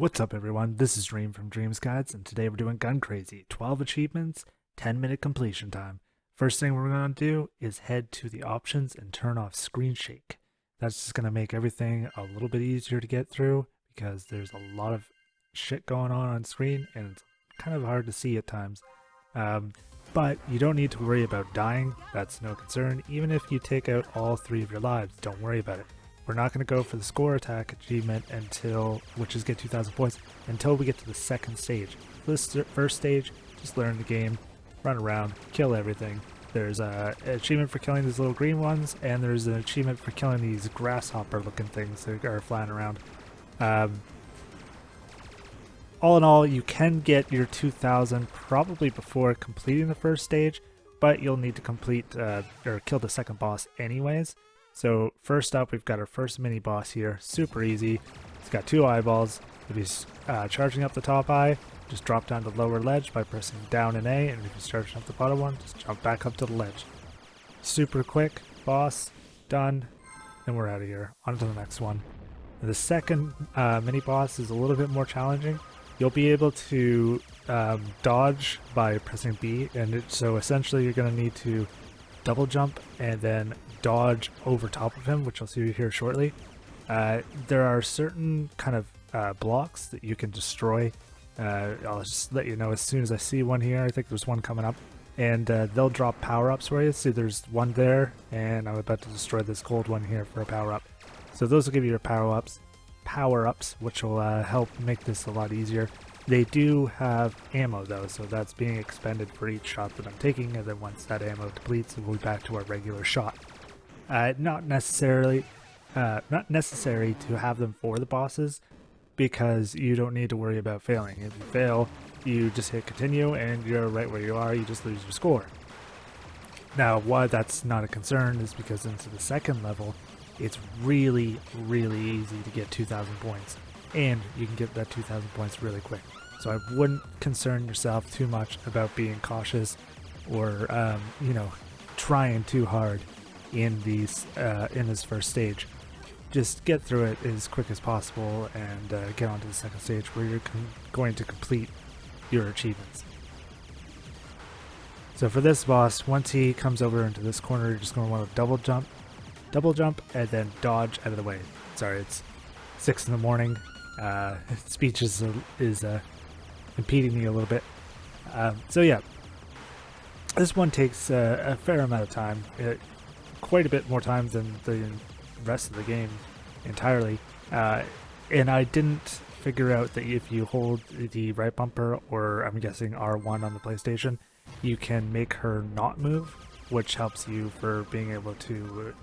What's up, everyone? This is Dream from Dreams Guides, and today we're doing Gun Crazy. 12 achievements, 10-minute completion time. First thing we're going to do is head to the options and turn off screen shake. That's just going to make everything a little bit easier to get through because there's a lot of shit going on screen and it's kind of hard to see at times. But you don't need to worry about dying. That's no concern. Even if you take out all 3 of your lives, don't worry about it. We're not going to go for the score attack achievement which is get 2,000 points, until we get to the second stage. This first stage, just learn the game, run around, kill everything. There's an achievement for killing these little green ones, and there's an achievement for killing these grasshopper-looking things that are flying around. All in all, you can get your 2,000 probably before completing the first stage, but you'll need to complete or kill the second boss anyways. So first up, we've got our first mini boss here. Super easy. He's got 2 eyeballs. If he's charging up the top eye, just drop down the lower ledge by pressing down and A, and if he's charging up the bottom one, just jump back up to the ledge. Super quick boss, done, and we're out of here. On to the next one. The second mini boss is a little bit more challenging. You'll be able to dodge by pressing B, and so essentially you're going to need to double jump and then dodge over top of him, which I'll see here shortly. There are certain kind of blocks that you can destroy. I'll just let you know as soon as I see one here. I think there's one coming up, and they'll drop power-ups for you. See, there's one there, and I'm about to destroy this gold one here for a power-up. So those will give you your power-ups, which will help make this a lot easier. They do have ammo though, so that's being expended for each shot that I'm taking, and then once that ammo depletes, we'll be back to our regular shot. Not necessary to have them for the bosses, because you don't need to worry about failing. If you fail, you just hit continue and you're right where you are, you just lose your score. Now, why that's not a concern is because into the second level, it's really, really easy to get 2,000 points, and you can get that 2,000 points really quick. So I wouldn't concern yourself too much about being cautious or, trying too hard in this first stage. Just get through it as quick as possible and get on to the second stage where you're going to complete your achievements. So for this boss, once he comes over into this corner, you're just going to want to double jump, and then dodge out of the way. Sorry, it's 6 in the morning. Speech is impeding me a little bit. So yeah, this one takes a fair amount of time, quite a bit more time than the rest of the game entirely. And I didn't figure out that if you hold the right bumper, or I'm guessing R1 on the PlayStation, you can make her not move, which helps you for being able to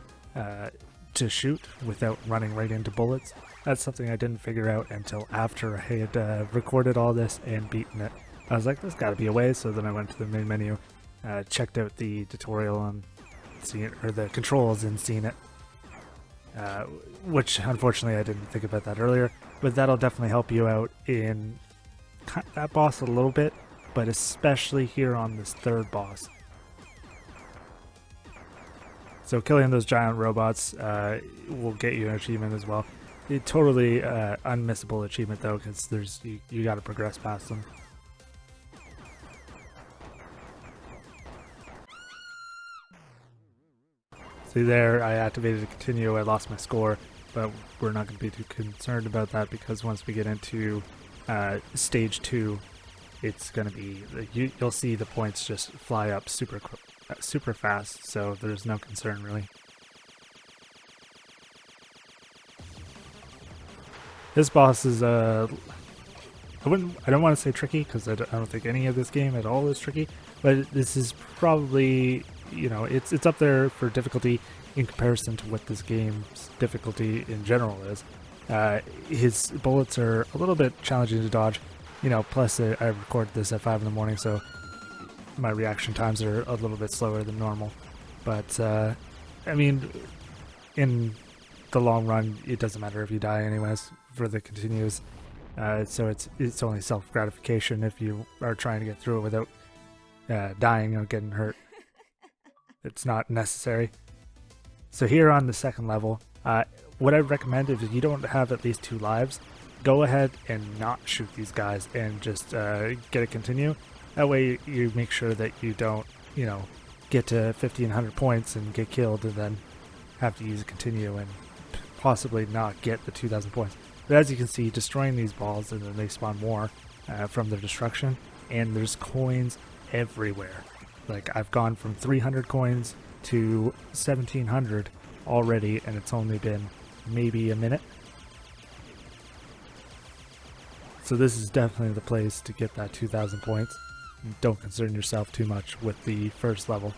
shoot without running right into bullets. That's something I didn't figure out until after I had recorded all this and beaten it. I was like, there's got to be a way, so then I went to the main menu, checked out the tutorial and seen it, or the controls and seen it, which unfortunately I didn't think about that earlier, but that'll definitely help you out in that boss a little bit, but especially here on this third boss. So killing those giant robots will get you an achievement as well. It totally unmissable achievement though, because you got to progress past them. See there, I activated to continue. I lost my score, but we're not going to be too concerned about that because once we get into stage 2, it's going to be you'll see the points just fly up super fast, so there's no concern really. This boss is I don't want to say tricky, because I don't think any of this game at all is tricky, but this is probably, it's up there for difficulty in comparison to what this game's difficulty in general is. His bullets are a little bit challenging to dodge, plus I recorded this at 5 in the morning, so my reaction times are a little bit slower than normal. But, I mean, in the long run, it doesn't matter if you die anyways for the continues. So it's only self-gratification if you are trying to get through it without dying or getting hurt. It's not necessary. So here on the second level, what I'd recommend is if you don't have at least 2 lives, go ahead and not shoot these guys and just get a continue. That way you make sure that you don't, get to 1,500 points and get killed and then have to use a continue and possibly not get the 2,000 points. But as you can see, destroying these balls and then they spawn more from their destruction, and there's coins everywhere. Like, I've gone from 300 coins to 1,700 already, and it's only been maybe a minute. So this is definitely the place to get that 2,000 points. Don't concern yourself too much with the first level.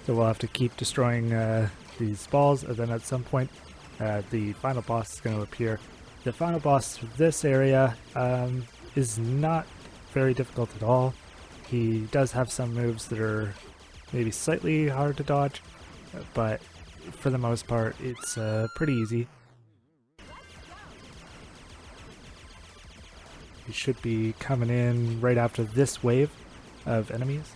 So we'll have to keep destroying these balls, and then at some point the final boss is going to appear. The final boss for this area is not very difficult at all. He does have some moves that are maybe slightly hard to dodge, but for the most part it's pretty easy. He should be coming in right after this wave of enemies.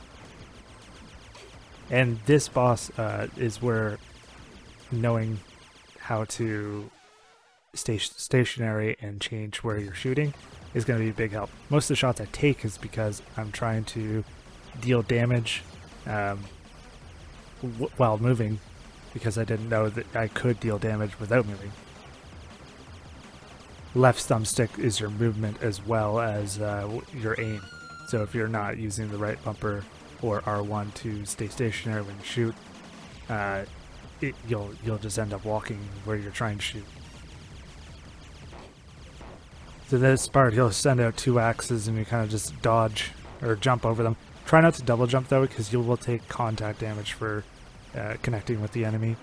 And this boss is where knowing how to stay stationary and change where you're shooting is going to be a big help. Most of the shots I take is because I'm trying to deal damage while moving, because I didn't know that I could deal damage without moving. Left thumbstick is your movement as well as your aim. So if you're not using the right bumper or R1 to stay stationary when you shoot, you'll just end up walking where you're trying to shoot. So this part, he'll send out 2 axes and you kind of just dodge or jump over them. Try not to double jump though, because you will take contact damage for connecting with the enemy.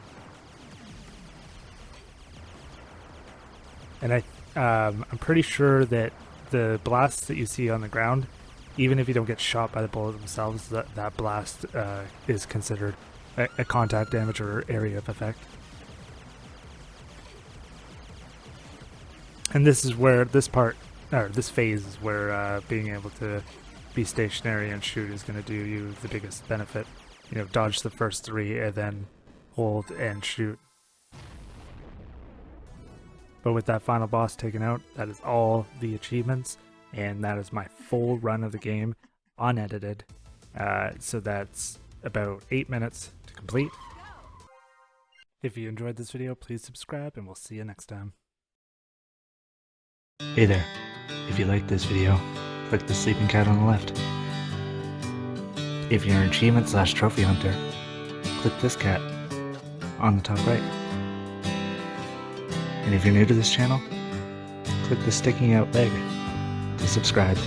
And I'm pretty sure that the blasts that you see on the ground, even if you don't get shot by the bullet themselves, that blast is considered a contact damage or area of effect. And this is where this phase is where being able to be stationary and shoot is going to do you the biggest benefit. Dodge the first 3 and then hold and shoot. But with that final boss taken out, that is all the achievements, and that is my full run of the game, unedited. So that's about 8 minutes to complete. If you enjoyed this video, please subscribe, and we'll see you next time. Hey there, if you liked this video, click the sleeping cat on the left. If you're an achievement/trophy hunter, click this cat on the top right. And if you're new to this channel, click the sticking out leg to subscribe.